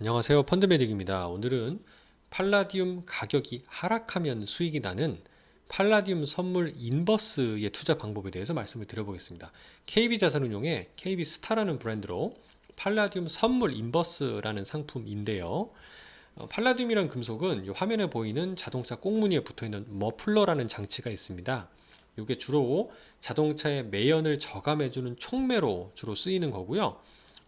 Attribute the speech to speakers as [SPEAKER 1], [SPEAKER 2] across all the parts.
[SPEAKER 1] 안녕하세요. 펀드메딕입니다. 오늘은 팔라디움 가격이 하락하면 수익이 나는 팔라디움 선물 인버스의 투자 방법에 대해서 말씀을 드려보겠습니다. KB자산운용의 KB스타라는 브랜드로 팔라디움 선물 인버스라는 상품인데요. 팔라디움이란 금속은 이 화면에 보이는 자동차 꽁무니에 붙어있는 머플러라는 장치가 있습니다. 이게 주로 자동차의 매연을 저감해주는 촉매로 주로 쓰이는 거고요.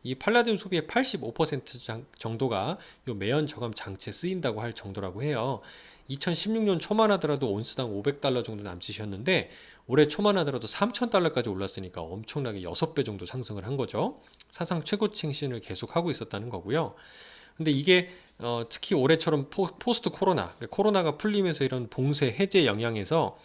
[SPEAKER 1] 이 팔라디움 소비의 85% 정도가 이 매연 저감 장치에 쓰인다고 할 정도라고 해요. 2016년 초만 하더라도 온스당 500달러 정도 남짓이었는데 올해 초만 하더라도 3,000달러까지 올랐으니까 엄청나게 6배 정도 상승을 한 거죠. 사상 최고치 신을 계속하고 있었다는 거고요. 근데 이게 특히 올해처럼 포스트 코로나가 풀리면서 이런 봉쇄 해제 영향에서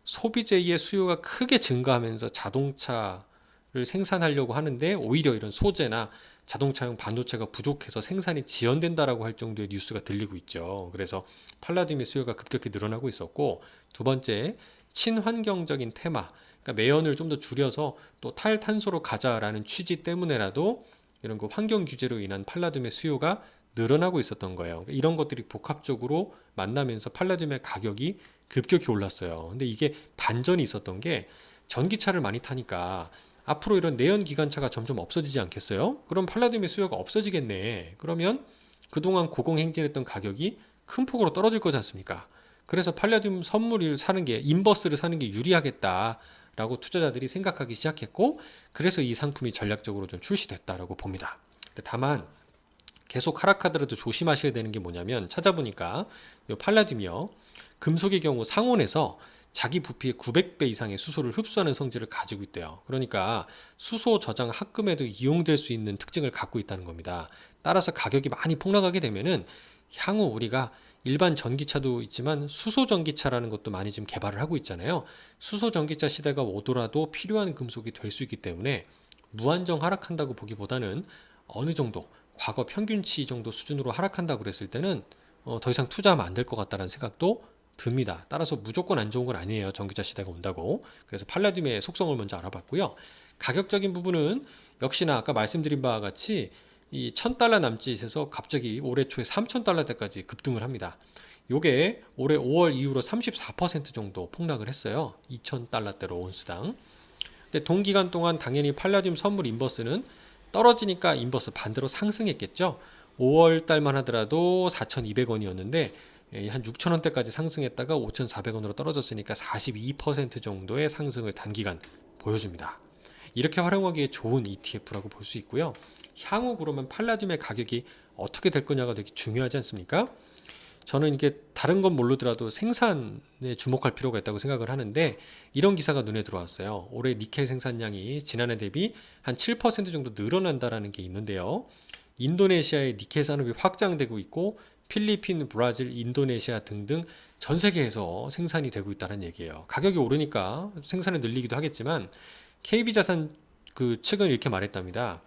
[SPEAKER 1] 소비재의 수요가 크게 증가하면서 자동차를 생산하려고 하는데 오히려 이런 소재나 자동차용 반도체가 부족해서 생산이 지연된다라고 할 정도의 뉴스가 들리고 있죠. 그래서 팔라디움의 수요가 급격히 늘어나고 있었고, 두 번째, 친환경적인 테마, 그러니까 매연을 좀 더 줄여서 또 탈탄소로 가자라는 취지 때문에라도 이런 그 환경 규제로 인한 팔라듐의 수요가 늘어나고 있었던 거예요. 이런 것들이 복합적으로 만나면서 팔라듐의 가격이 급격히 올랐어요. 근데 이게 반전이 있었던 게 전기차를 많이 타니까 앞으로 이런 내연기관차가 점점 없어지지 않겠어요? 그럼 팔라듐의 수요가 없어지겠네. 그러면 그동안 고공행진했던 가격이 큰 폭으로 떨어질 거지 않습니까? 그래서 팔라듐 선물을 사는 게, 인버스를 사는 게 유리하겠다라고 투자자들이 생각하기 시작했고, 그래서 이 상품이 전략적으로 좀 출시됐다라고 봅니다. 다만 계속 하락하더라도 조심하셔야 되는 게 뭐냐면, 찾아보니까 이 팔라듐이요, 금속의 경우 상온에서 자기 부피의 900배 이상의 수소를 흡수하는 성질을 가지고 있대요. 그러니까 수소 저장 합금에도 이용될 수 있는 특징을 갖고 있다는 겁니다. 따라서 가격이 많이 폭락하게 되면은 향후 우리가 일반 전기차도 있지만 수소 전기차라는 것도 많이 지금 개발을 하고 있잖아요. 수소 전기차 시대가 오더라도 필요한 금속이 될 수 있기 때문에 무한정 하락한다고 보기보다는 어느 정도 과거 평균치 정도 수준으로 하락한다고 그랬을 때는 더 이상 투자하면 안 될 것 같다는 생각도 듭니다. 따라서 무조건 안 좋은 건 아니에요. 전기차 시대가 온다고. 그래서 팔라듐의 속성을 먼저 알아봤고요. 가격적인 부분은 역시나 아까 말씀드린 바와 같이 이 1,000달러 남짓에서 갑자기 올해 초에 3,000달러대까지 급등을 합니다. 요게 올해 5월 이후로 34% 정도 폭락을 했어요. 2,000달러대로 온수당. 근데 동기간 동안 당연히 팔라듐 선물 인버스는 떨어지니까 인버스 반대로 상승했겠죠. 5월 달만 하더라도 4,200원이었는데 한 6,000원대까지 상승했다가 5,400원으로 떨어졌으니까 42% 정도의 상승을 단기간 보여줍니다. 이렇게 활용하기에 좋은 ETF라고 볼 수 있고요. 향후 그러면 팔라듐의 가격이 어떻게 될 거냐가 되게 중요하지 않습니까? 저는 이게 다른 건 모르더라도 생산에 주목할 필요가 있다고 생각을 하는데, 이런 기사가 눈에 들어왔어요. 올해 니켈 생산량이 지난해 대비 한 7% 정도 늘어난다라는 게 있는데요. 인도네시아의 니켈 산업이 확장되고 있고 필리핀, 브라질, 인도네시아 등등 전 세계에서 생산이 되고 있다는 얘기예요. 가격이 오르니까 생산을 늘리기도 하겠지만 KB자산 그 측은 이렇게 말했답니다.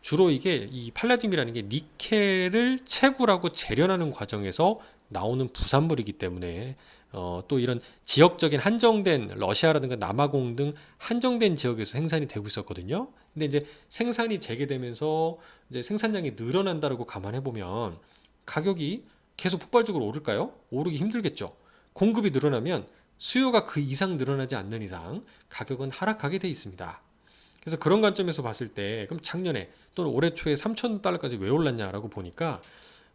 [SPEAKER 1] 주로 이게 이 팔라듐이라는 게 니켈을 채굴하고 재련하는 과정에서 나오는 부산물이기 때문에 또 이런 지역적인 한정된 러시아라든가 남아공 등 한정된 지역에서 생산이 되고 있었거든요. 근데 이제 생산이 재개되면서 이제 생산량이 늘어난다고 감안해 보면 가격이 계속 폭발적으로 오를까요? 오르기 힘들겠죠. 공급이 늘어나면 수요가 그 이상 늘어나지 않는 이상 가격은 하락하게 돼 있습니다. 그래서 그런 관점에서 봤을 때 그럼 작년에 또는 올해 초에 3,000달러까지 왜 올랐냐라고 보니까,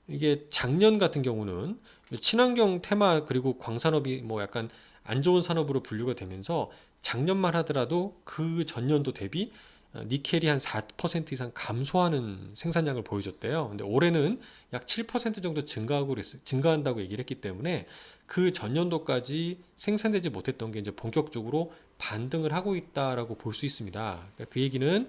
[SPEAKER 1] 이게 작년 같은 경우는 친환경 테마 그리고 광산업이 뭐 약간 안 좋은 산업으로 분류가 되면서 작년만 하더라도 그 전년도 대비 니켈이 한 4% 이상 감소하는 생산량을 보여줬대요. 근데 올해는 약 7% 정도 증가한다고 얘기를 했기 때문에 그 전년도까지 생산되지 못했던 게 이제 본격적으로 반등을 하고 있다라고 볼 수 있습니다. 그러니까 그 얘기는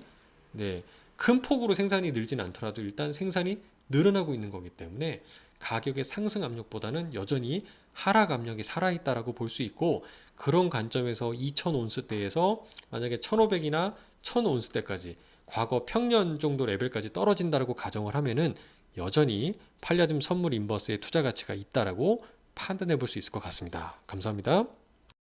[SPEAKER 1] 네, 큰 폭으로 생산이 늘진 않더라도 일단 생산이 늘어나고 있는 거기 때문에 가격의 상승 압력보다는 여전히 하락 압력이 살아있다라고 볼 수 있고, 그런 관점에서 2000온스대에서 만약에 1500이나 1000온스대까지 과거 평년 정도 레벨까지 떨어진다라고 가정을 하면은 여전히 팔라듐 선물 인버스의 투자 가치가 있다라고 판단해 볼 수 있을 것 같습니다. 감사합니다.